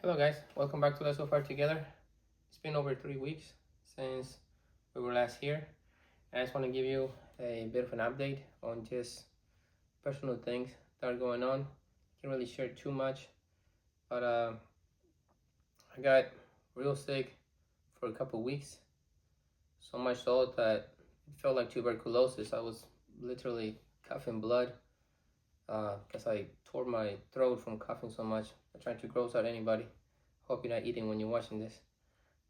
Hello guys, welcome back to Let's So Far Together. It's been over 3 weeks since we were last here. I just want to give you a bit of an update on just personal things that are going on. Can't really share too much, but I got real sick for a couple weeks. So much so that it felt like tuberculosis. I was literally coughing blood because I tore my throat from coughing so much. I'm trying to gross out anybody. Hope you're not eating when you're watching this.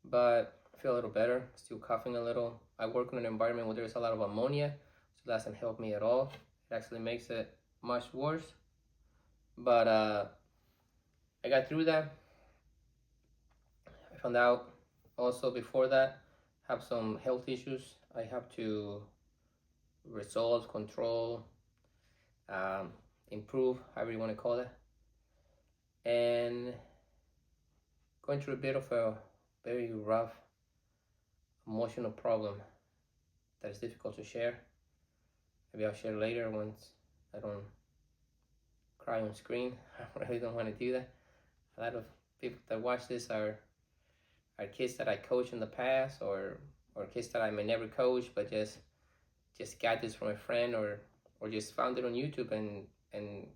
But I feel a little better, still coughing a little. I work in an environment where there's a lot of ammonia, so that doesn't help me at all. It actually makes it much worse. But I got through that. I found out also before that, I have some health issues I have to resolve, control, um, improve, however you want to call it. And going through a bit of a very rough emotional problem that is difficult to share. Maybe I'll share later once I don't cry on screen. I really don't want to do that. A lot of people that watch this are kids that I coached in the past, or kids that I may never coach, but just got this from a friend, or just found it on YouTube and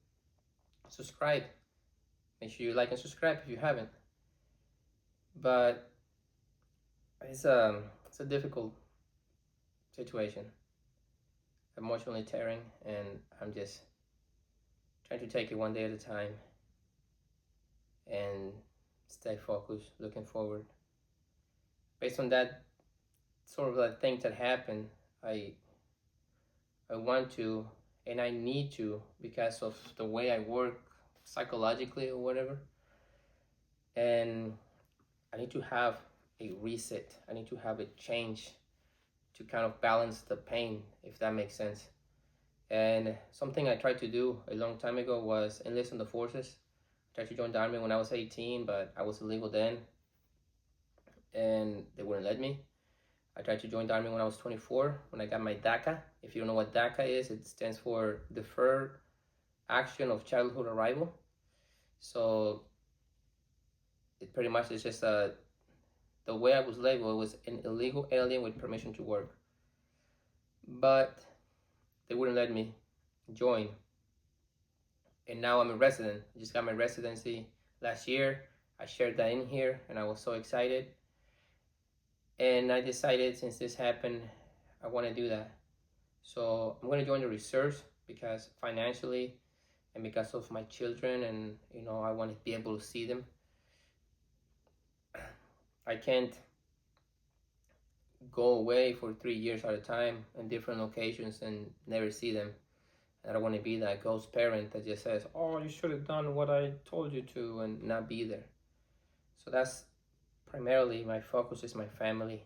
subscribe. Make sure you like and subscribe if you haven't. But it's a difficult situation, emotionally tearing, and I'm just trying to take it one day at a time and stay focused, looking forward. Based on that sort of like thing that happened, I want to and I need to, because of the way I work psychologically or whatever, and I need to have a reset. I need to have a change to kind of balance the pain, if that makes sense. And something I tried to do a long time ago was enlist in the forces. I tried to join the army when I was 18, but I was illegal then, and they wouldn't let me. I tried to join the army when I was 24, when I got my DACA. If you don't know what DACA is, it stands for Deferred Action of Childhood Arrival. So it pretty much is just the way I was labeled was an illegal alien with permission to work. But they wouldn't let me join. And now I'm a resident. I just got my residency last year. I shared that in here and I was so excited. And I decided, since this happened, I want to do that. So I'm going to join the reserves because financially and because of my children, and I want to be able to see them. I can't go away for 3 years at a time in different locations and never see them. I don't want to be that ghost parent that just says, "Oh, you should have done what I told you to," and not be there. So that's primarily my focus, is my family.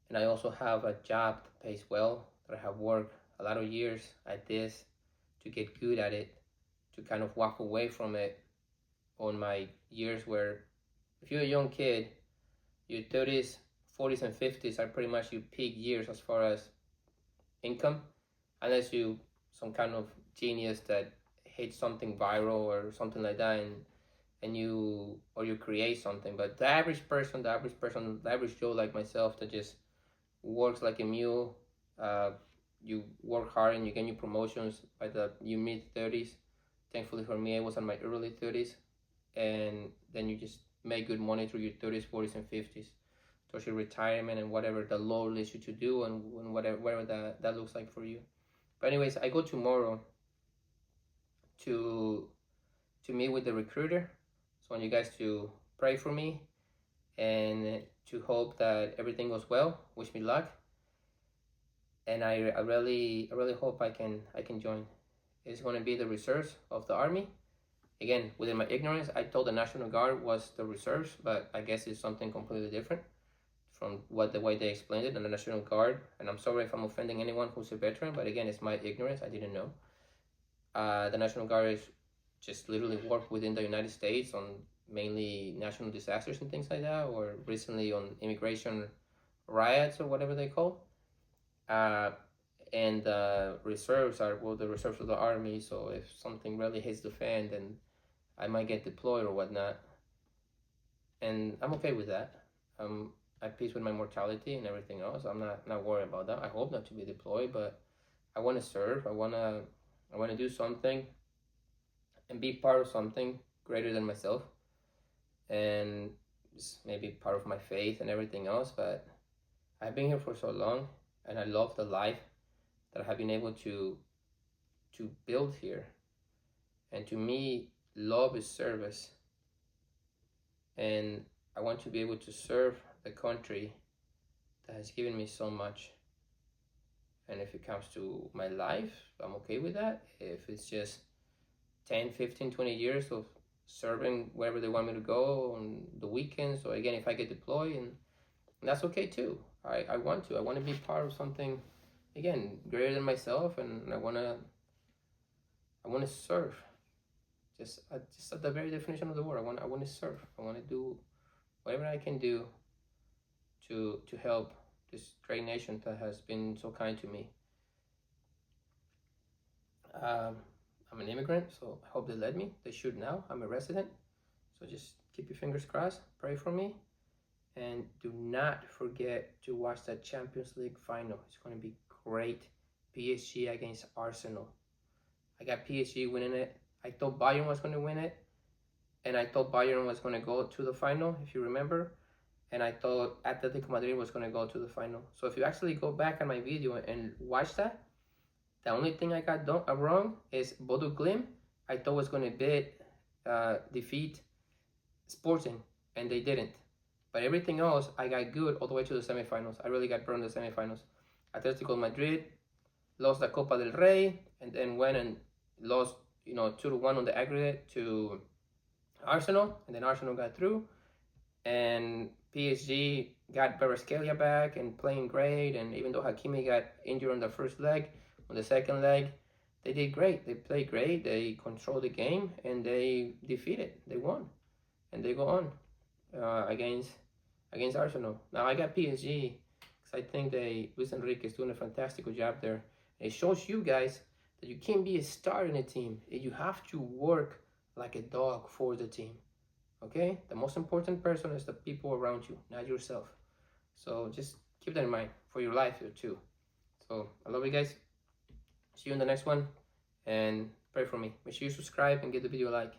And I also have a job that pays well, that I have worked a lot of years at this to get good at it, to kind of walk away from it on my years where, if you're a young kid, your 30s, 40s, and 50s are pretty much your peak years as far as income, unless you some kind of genius that hits something viral or something like that, and you create something. But the average person, the average Joe like myself, that just works like a mule, you work hard and you get your promotions by your mid-30s. Thankfully for me, I was in my early 30s, and then you just make good money through your 30s, 40s, and 50s towards your retirement and whatever the law leads you to do, and whatever that looks like for you. But anyways, I go tomorrow to meet with the recruiter. So I want you guys to pray for me and to hope that everything goes well. Wish me luck. And I really hope I can join. It's going to be the reserves of the army. Again, within my ignorance, I thought the National Guard was the reserves, but I guess it's something completely different from the way they explained it in the National Guard. And I'm sorry if I'm offending anyone who's a veteran, but again, it's my ignorance. I didn't know. The National Guard is just literally work within the United States on mainly national disasters and things like that, or recently on immigration riots or whatever they call. And the reserves are, well, the reserves of the army. So if something really hits the fan, then I might get deployed or whatnot, and I'm okay with that. I'm at peace with my mortality and everything else. I'm not worried about that. I hope not to be deployed, but I want to serve. I want to do something and be part of something greater than myself, and maybe part of my faith and everything else. But I've been here for so long, and I love the life that I have been able to build here. And to me, love is service, and I want to be able to serve the country that has given me so much. And if it comes to my life, I'm okay with that. If it's just 10, 15, 20 years of serving wherever they want me to go on the weekends, or again, if I get deployed, and that's okay too. I want to be part of something, again, greater than myself, and I want to serve. Just at the very definition of the word, I want to serve. I want to do whatever I can do to help this great nation that has been so kind to me. I'm an immigrant, so I hope they let me. They should now. I'm a resident, so just keep your fingers crossed. Pray for me, and do not forget to watch that Champions League final. It's going to be great. PSG against Arsenal. I got PSG winning it. I thought Bayern was going to win it, and I thought Bayern was going to go to the final, if you remember, and I thought Atletico Madrid was going to go to the final. So if you actually go back on my video and watch that, the only thing I got wrong is Bodo Glimt. I thought was going to defeat Sporting, and they didn't. But everything else, I got good all the way to the semifinals. I really got burned in the semifinals. Atletico Madrid lost the Copa del Rey, and then went and lost 2-1 on the aggregate to Arsenal, and then Arsenal got through, and PSG got Kvaratskhelia back and playing great, and even though Hakimi got injured on the first leg, on the second leg, they did great. They played great, they controlled the game, and they won, and they go on against Arsenal. Now I got PSG because I think Luis Enrique is doing a fantastic job there. It shows you guys that you can't be a star in a team. You have to work like a dog for the team. Okay? The most important person is the people around you, not yourself. So just keep that in mind for your life here too. So I love you guys. See you in the next one, and pray for me. Make sure you subscribe and give the video a like.